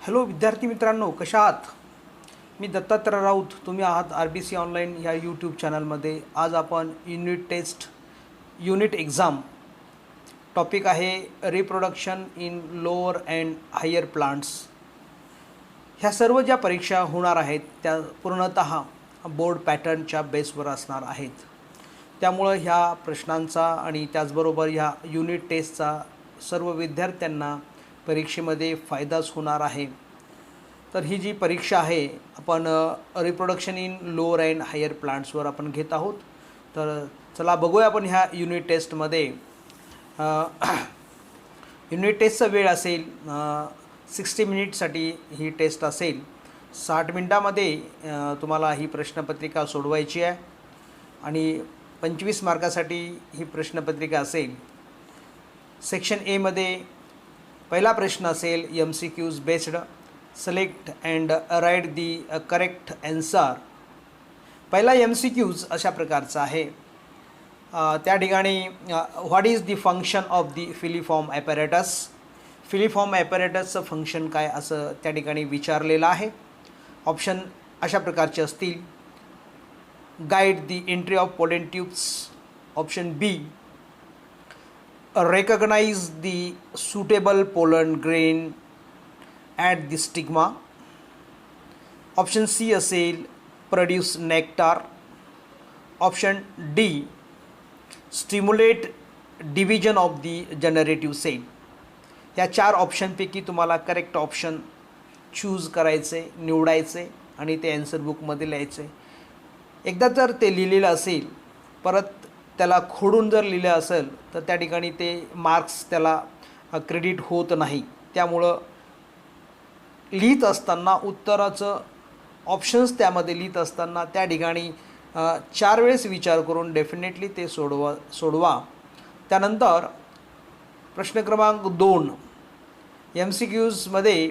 Hello विद्यार्थी मित्रांनो, कशा आहात? मी दत्तात्रय राऊत. तुम्ही आहात RBC ऑनलाईन या यूट्यूब चॅनलमध्ये. आज आपण युनिट एक्झाम टॉपिक आहे reproduction in lower and higher plants. ह्या सर्व ज्या परीक्षा होणार आहेत त्या पूर्णतः बोर्ड पॅटर्नच्या बेसवर असणार आहेत. त्यामुळं ह्या प्रश्नांचा आणि त्याचबरोबर ह्या युनिट टेस्टचा सर्व विद्यार्थ्यांना परीक्षेमध्ये फायदाच होणार आहे. तर ही जी परीक्षा आहे आपण reproduction in lower and higher प्लांट्सवर आपण घेत आहोत. तर चला बघूया आपण ह्या युनिट टेस्टमध्ये. युनिट टेस्टचा वेळ असेल 60 मिनिटसाठी ही टेस्ट असेल. 60 मिनटामध्ये तुम्हाला ही प्रश्नपत्रिका सोडवायची आहे आणि 25 मार्कासाठी ही प्रश्नपत्रिका असेल. सेक्शन एमध्ये पहिला प्रश्न असेल MCQs based. Select and write the correct answer. पहिला MCQs अशा प्रकारचा आहे. त्या ठिकाणी what is the function of the filiform apparatus. Filiform ॲपॅरेटसचं फंक्शन काय असं त्या ठिकाणी विचारलेलं आहे. ऑप्शन अशा प्रकारचे असतील. Guide the entry of pollen tubes. Option B recognize the suitable pollen grain at the stigma. Option C असेल produce nectar. Option D stimulate division of the generative cell. या 4 ऑप्शनपैकी तुम्हाला करेक्ट ऑप्शन चूज करायचे, निवडायचे आणि ते answer बुकमध्ये लिहायचे. एकदा जर ते लिहिलेलं असेल परत त्याला खोडून जर लिहिलं असेल तर त्या ठिकाणी ते मार्क्स त्याला क्रेडिट होत नाही. त्यामुळं लिहित असताना उत्तराचं ऑप्शन्स त्यामध्ये लिहित असताना त्या ठिकाणी 4 वेळेस विचार करून डेफिनेटली ते सोडवा. त्यानंतर प्रश्न क्रमांक 2 MCQsमध्ये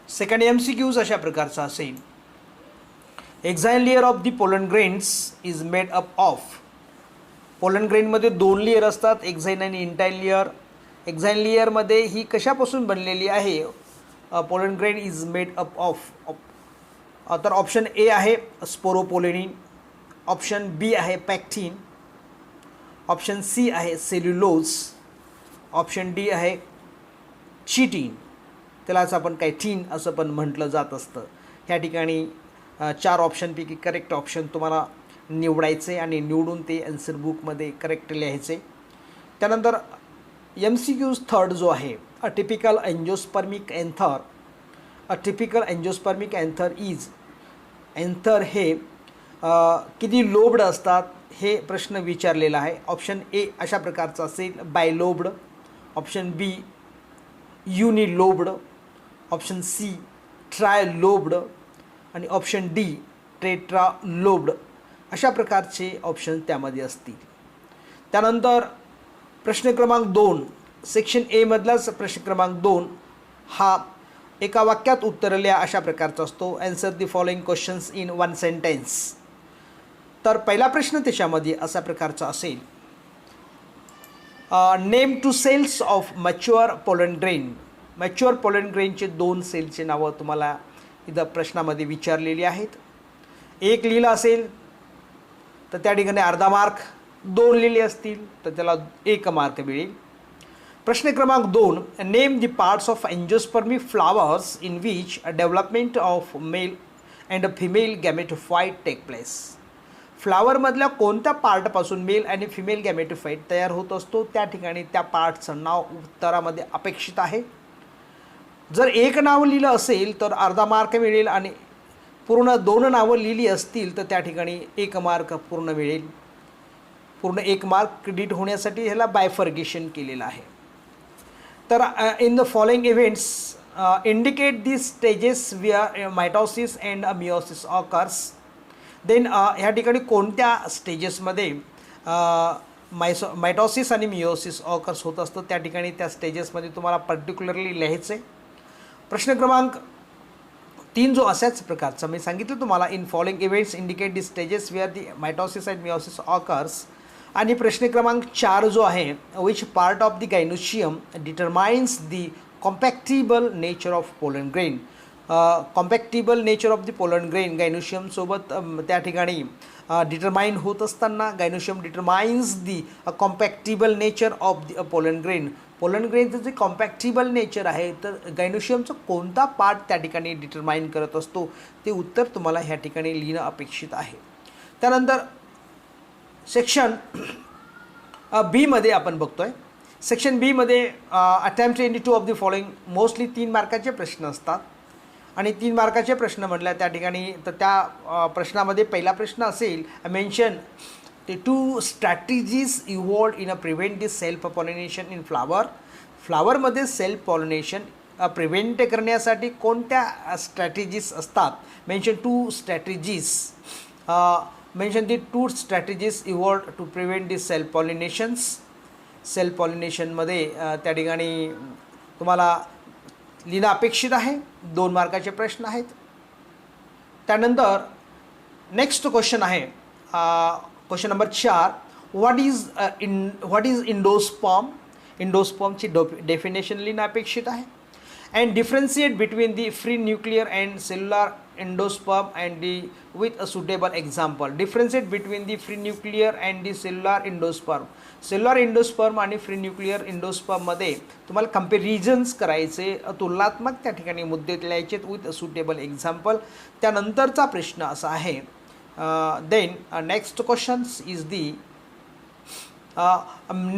सेकंड MCQs अशा प्रकारचा असेल. Exine layer of the pollen grains is made up of. Pollen ग्रेनमध्ये 2 लेयर असतात, एक्झाइन आणि इंटाइन लेयर. एक्झाइन लेयरमध्ये ही कशापासून बनलेली आहे? Pollen grain is made up of. तर ऑप्शन ए आहे स्पोरोपोलेनिन. ऑप्शन बी आहे पॅक्टिन. ऑप्शन सी आहे सेल्युलोज. ऑप्शन डी आहे चिटिन. त्यालाच आपण कायटिन असं पण म्हटलं जात असतं. ह्या ठिकाणी 4 ऑप्शनपैकी करेक्ट ऑप्शन तुम्हाला निवडायचे आणि निवडून ते आन्सर बुकमध्ये करेक्ट लिहायचे. त्यानंतर MCQs थर्ड जो आहे a typical angiospermic anther. A typical angiospermic anther is. Anther हे किती लोब्ड असतात हे प्रश्न विचारलेला आहे. ऑप्शन ए अशा प्रकारचा असेल बायलोब्ड. ऑप्शन बी युनिलोब्ड. ऑप्शन सी ट्रायलोब्ड आणि ऑप्शन डी टेट्रालोब्ड. अशा प्रकारचे ऑप्शन त्यामध्ये असतील. त्यानंतर प्रश्न क्रमांक 2 सेक्शन एमधलाच प्रश्न क्रमांक 2 हा एका वाक्यात उत्तर लिहा अशा प्रकारचा असतो. Answer the following questions in 1 sentence. तर पहिला प्रश्न त्याच्यामध्ये अशा प्रकारचा असेल. Name 2 cells of mature pollen grain. Mature pollen ग्रेनचे 2 सेलचे नावं तुम्हाला इथं प्रश्नामध्ये विचारलेली आहेत. एक लिहिलं असेल तर त्या ठिकाणी अर्धा मार्क. 2 लिहिले असतील तर त्याला 1 मार्क मिळेल. प्रश्न क्रमांक 2 name the parts of angiosperm flowers in which a development of male and female gametophyte take place. फ्लावरमधल्या कोणत्या पार्टपासून मेल आणि फिमेल गॅमेटोफाइट तयार होत असतो त्या ठिकाणी त्या पार्टचं नाव उत्तरामध्ये अपेक्षित आहे. जर 1 नाव लिहिलं असेल तर अर्धा मार्क मिळेल आणि पूर्ण 2 नावं लिहिली असतील तर त्या ठिकाणी 1 मार्क पूर्ण मिळेल. पूर्ण 1 मार्क क्रेडिट होण्यासाठी ह्याला बायफर्गेशन केलेलं आहे. तर in the following events indicate the stages where mitosis and meiosis occurs. Then ह्या ठिकाणी कोणत्या स्टेजेसमध्ये मायटॉसिस आणि मिओसिस ऑकर्स होत असतं त्या ठिकाणी त्या स्टेजेसमध्ये तुम्हाला पर्टिक्युलरली लिहायचं. प्रश्न क्रमांक 3 जो अशाच प्रकारचा मी सांगितलं तुम्हाला in following events indicate the stages where the mitosis and meiosis occurs. आणि प्रश्न क्रमांक 4 जो आहे which part of the gynoecium determines the compatible nature of pollen grain. Compatible nature of the pollen grain गायनोशियमसोबत त्या ठिकाणी डिटरमाइन होत असताना gynoecium determines the compatible nature of the pollen grain. Pollen ग्रेनचं जे कॉम्पॅक्टिबल नेचर आहे तर गायनोशियमचं कोणता पार्ट त्या ठिकाणी डिटरमाइन करत असतो ते उत्तर तुम्हाला ह्या ठिकाणी लिहिणं अपेक्षित आहे. त्यानंतर सेक्शन बीमध्ये आपण बघतोय. सेक्शन बीमध्ये attempt any two of the following mostly 3 मार्काचे प्रश्न असतात आणि 3 मार्काचे प्रश्न म्हटल्या त्या ठिकाणी तर त्या प्रश्नामध्ये पहिला प्रश्न असेल mention the 2 strategies evolved in a prevent the self pollination in flower. फ्लावरमध्ये सेल्फ पॉलिनेशन प्रिव्हेंट करण्यासाठी कोणत्या स्ट्रॅटेजीज असतात. Mention 2 strategies. Mention the 2 strategies evolved to prevent the self pollinations. Self पॉलिनेशनमध्ये त्या ठिकाणी तुम्हाला लिहिणं अपेक्षित आहे. 2 मार्काचे प्रश्न आहेत. त्यानंतर नेक्स्ट क्वेश्चन आहे question number 4. What is endosperm. इंडोस्पर्मची डेफिनेशन लिहिणं अपेक्षित आहे. And differentiate between the free nuclear and cellular endosperm and the with a suitable example. Differentiate between the free nuclear and the cellular endosperm. Cellular endosperm आणि free nuclear इंडोस्पर्ममध्ये तुम्हाला comparisons करायचे, तुलनात्मक त्या ठिकाणी मुद्दे लिहायचे विथ अ सुटेबल एक्झाम्पल. त्यानंतरचा प्रश्न असा आहे then next questions is the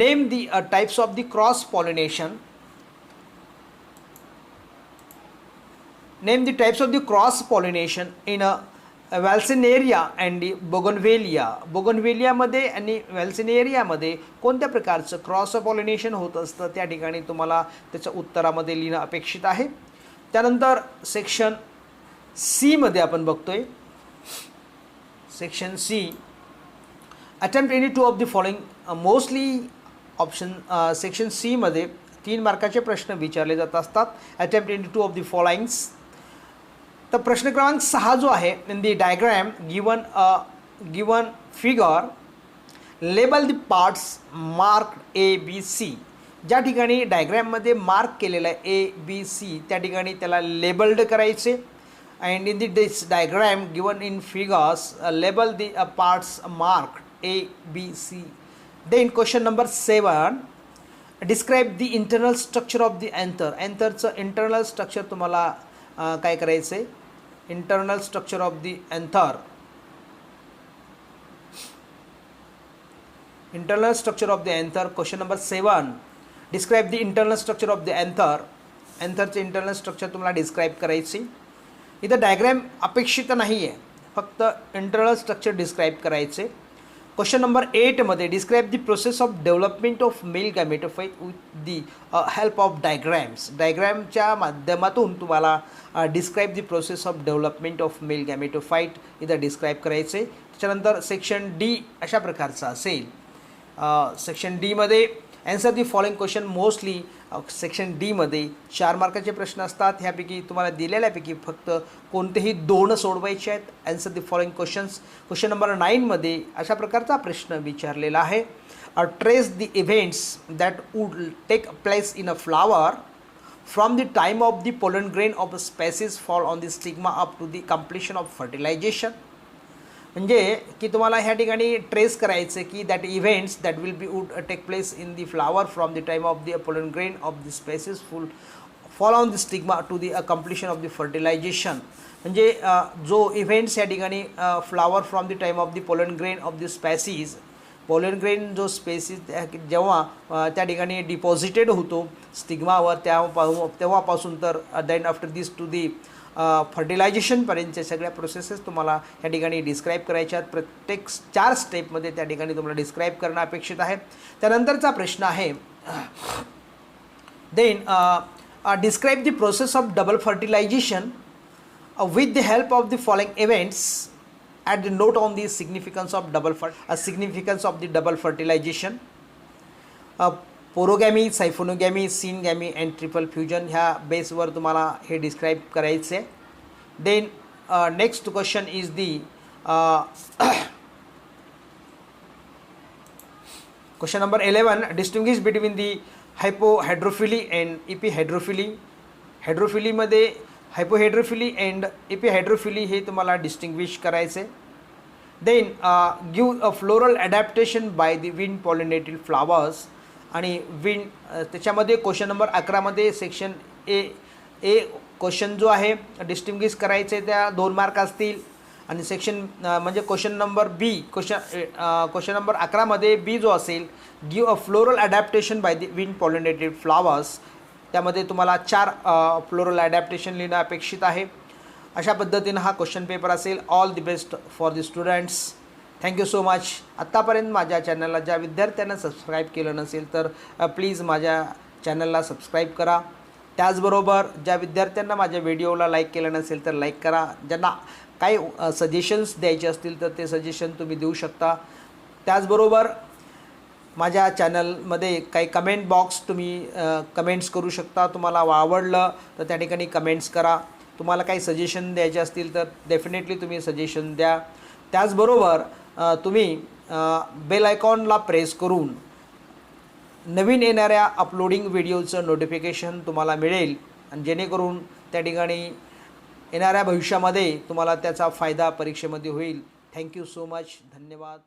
name the types of the cross pollination. Name the types of the cross pollination in a Valsenaria and the Bougainvillea. Bougainvillea मध्ये आणि Valsenaria मध्ये कोणत्या प्रकारचं cross pollination होत असतं त्या ठिकाणी तुम्हाला त्याच्या उत्तरामध्ये लिहिणं अपेक्षित आहे. त्यानंतर सेक्शन सी मध्ये आपण बघतोय. Section C attempt any 2 of the following mostly option. Section C मध्ये 3 मार्काचे प्रश्न विचारले जात असतात. Attempt any 2 of the followings. तर प्रश्न क्रमांक 6 जो आहे in the diagram given figure label the parts mark A-B-C. ज्या ठिकाणी डायग्रॅममध्ये मार्क केलेलं आहे A-B-C त्या ठिकाणी त्याला लेबल्ड करायचे. And in this diagram given in figures label the parts marked A, B, C. Then question number 7. Describe the internal structure of the anther. Antherचं internal structure तुम्हाला काय करायचं आहे. Internal structure of the anther. Internal structure of the anther. Question number 7. Describe the internal structure of the anther. Antherचं internal structure तुम्हाला describe करायची. इथं diagram अपेक्षित नाही आहे, फक्त इंटरनल स्ट्रक्चर डिस्क्राईब करायचे. क्वेश्चन नंबर 8 मध्ये describe the process of development of male gametophyte with the help of diagrams. डायग्रॅमच्या माध्यमातून तुम्हाला describe the process of development of male gametophyte इथं डिस्क्राईब करायचे. त्याच्यानंतर सेक्शन डी अशा प्रकारचा असेल. सेक्शन डीमध्ये answer the following question. Mostly section डीमध्ये 4 मार्काचे प्रश्न असतात. ह्यापैकी तुम्हाला दिलेल्यापैकी फक्त कोणतेही 2 सोडवायचे आहेत. Answer the following questions. Question number 9 मध्ये अशा प्रकारचा प्रश्न विचारलेला आहे. Trace the events that would take place in a flower from the time of the pollen grain of species fall on the stigma up to the completion of fertilization. म्हणजे की तुम्हाला ह्या ठिकाणी ट्रेस करायचं की that events that will be would take place in the flower from the time of the pollen grain of the species fall on the stigma to the completion of the fertilization. म्हणजे जो events या ठिकाणी flower from the time of the pollen grain of the species. Pollen grain जो species जेव्हा त्या ठिकाणी deposited होतो स्टिग्मावर तेव्हापासून तर then after this to the फर्टिलायझेशनपर्यंतच्या सगळ्या प्रोसेसेस तुम्हाला ह्या ठिकाणी डिस्क्राईब करायच्या आहेत. प्रत्येक 4 स्टेपमध्ये त्या ठिकाणी तुम्हाला डिस्क्राईब करणं अपेक्षित आहे. त्यानंतरचा प्रश्न आहे then describe the process of double fertilization with the help of the following events at the note on the significance of the double fertilization. Porogamy, siphonogamy, syngamy and triple fusion ह्या बेसवर तुम्हाला हे डिस्क्राईब करायचे. Then next question is the question number 11. Distinguish between the hypohydrophily and epihydrophily. हायड्रोफिलीमध्ये hypohydrophily and epihydrophily हे तुम्हाला distinguish करायचे. Then give a floral adaptation by the wind pollinated flowers. आणि विंड त्याच्यामध्ये क्वेश्चन नंबर 11मध्ये section A question जो आहे distinguish करायचे त्या 2 मार्क असतील. आणि सेक्शन म्हणजे क्वेश्चन नंबर बी क्वेश्चन नंबर 11मध्ये बी जो असेल give a floral adaptation by the wind pollinated flowers, त्यामध्ये तुम्हाला 4 फ्लोरल ॲडॅप्टेशन लिहिणं अपेक्षित आहे. अशा पद्धतीनं हा क्वेश्चन पेपर असेल. All the best for the students. Thank you so much. आत्तापर्यंत माझ्या चॅनलला ज्या विद्यार्थ्यांना सबस्क्राईब केलं नसेल तर प्लीज माझ्या चॅनलला सबस्क्राईब करा. त्याचबरोबर ज्या विद्यार्थ्यांना माझ्या व्हिडिओला लाईक केलं नसेल तर लाईक करा. ज्यांना काही सजेशन्स द्यायचे असतील तर ते सजेशन तुम्ही देऊ शकता. त्याचबरोबर माझ्या चॅनलमध्ये काही कमेंट बॉक्स तुम्ही कमेंट्स करू शकता. तुम्हाला आवडलं तर त्या ठिकाणी कमेंट्स करा. तुम्हाला काही सजेशन द्यायचे असतील तर डेफिनेटली तुम्ही सजेशन द्या. त्याचबरोबर तुम्ही बेल आयकॉनला प्रेस करून नवीन येणाऱ्या अपलोडिंग व्हिडिओचं नोटिफिकेशन तुम्हाला मिळेल आणि जेणेकरून त्या ठिकाणी येणाऱ्या भविष्यामध्ये तुम्हाला त्याचा फायदा परीक्षेमध्ये होईल. Thank you so much. धन्यवाद.